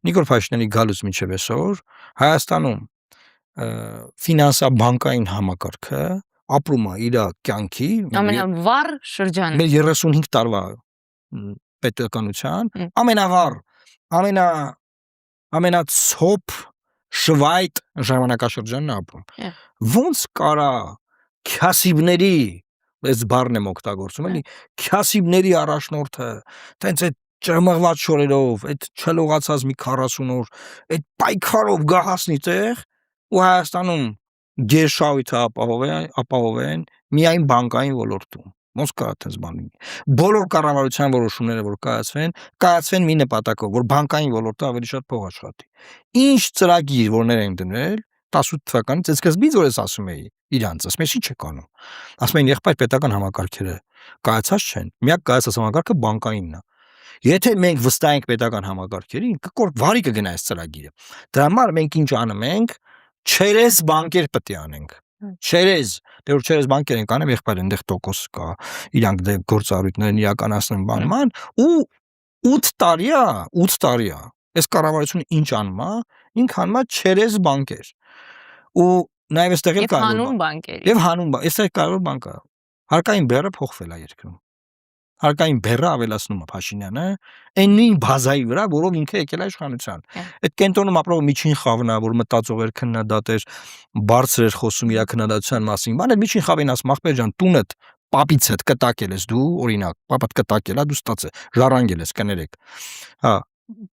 Նիկոլ Փաշինյանի գալուց մինչև այսօր Հայաստանում ֆինանսա-բանկային համակարգը ապրում է իր կյանքի ամենավառ շրջանը մեր 35 տարվա պետականության ամենավառ ամենացոփ շվայտ ժամանակաշրջանն ապրում ոնց կարա քյասիբների այս բառն եմ օգտագործում էլի քյասիբների առաջնորդը տենց այդ ճմղված շորերով այդ չլողացած մի 40 օր այդ պայքարով գահասնի տեղ ու Հայաստանում գերշահույթը ապահովեն միայն բանկային ոլորտում ոնց կարա այդպես բան լինի բոլոր կառավարության որոշումները որ կայացվեն մի նպատակով որ բանկային ոլորտը ավելի շատ փող աշխատի ինչ ծրագիր որներ են դնել 18 թվականից այս սկզբից որ ես ասում էի իրանց ասում ես ի՞նչ է կանում ասում են եղբայր պետական համակարգերը կայացած չեն միակ կայացած համակարգը բանկայինն է եթե մենք վստահենք պետական համակարգերին վարի կգնա այս ծրագիրը դրա համար մենք ինչ անում ենք չերես բանկեր պետք է անենք չերես դե որ չերես բանկեր ենք անեմ եղբայր այնտեղ տոկոս կա իրանք դե գործառույթներն իրականացնեն բանման ու 8 տարի է այս կառավարությունը ինչ անում է ինքը անում է չերես բանկեր ու նաև այստեղ էլ հանուն բանկերի եւ հանուն այստեղ կարևոր բան կա հարկային բեռը փոխվել է երկրում հարկային բեռը ավելացնում է Փաշինյանը այն նույն բազայի վրա որով ինքը եկել է իշխանության այդ կենտրոնում ապրող միջին խավն է որ մտածող էր քննադատեր բարձր էր խոսում իր քննադատության մասին բան այդ միջին խավին ասում ախպեր ջան տունդ պապից հետ կտակել ես դու օրինակ պապդ կտակել է դու ստացե ժառանգել ես կներեք հա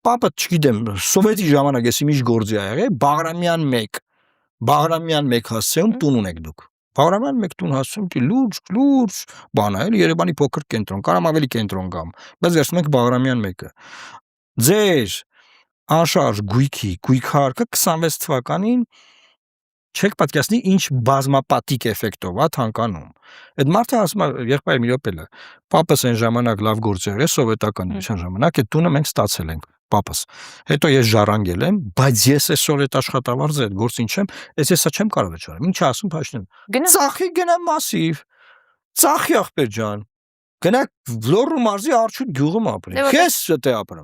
պապը չգիտեմ սովետի ժամանակ էսի ինչ գործի ա եղել Բաղրամյան 1 հասցեում տուն ունեք դուք Բաղրամյան 1 տուն հասցում լուրջ բան է Երևանի փոքր կենտրոն կարամ ավելի կենտրոն գամ բայց վերցնում ենք Բաղրամյան 1-ը ձեր անշարժ գույքարկը 26 թվականին չեք պատկերացնի ինչ բազմապատիկ էֆեկտով է թանկանում այդ մարդը ասում է եղբայր մի րոպե պապս այն ժամանակ լավ գործ եղել է սովետական միության ժամանակ այդ տունը մենք ստացել ենք պապս հետո ես ժառանգել եմ բայց ես այսօր այդ աշխատավարձը այդ գործին չեմ ես չեմ կարող չարեմ ինչ ասում Փաշինյանը ծախի գնա մասիվ ծախի ախպեր ջան գնա Լոռու մարզի Արջուտ գյուղում ապրի քեզ դե ապրեմ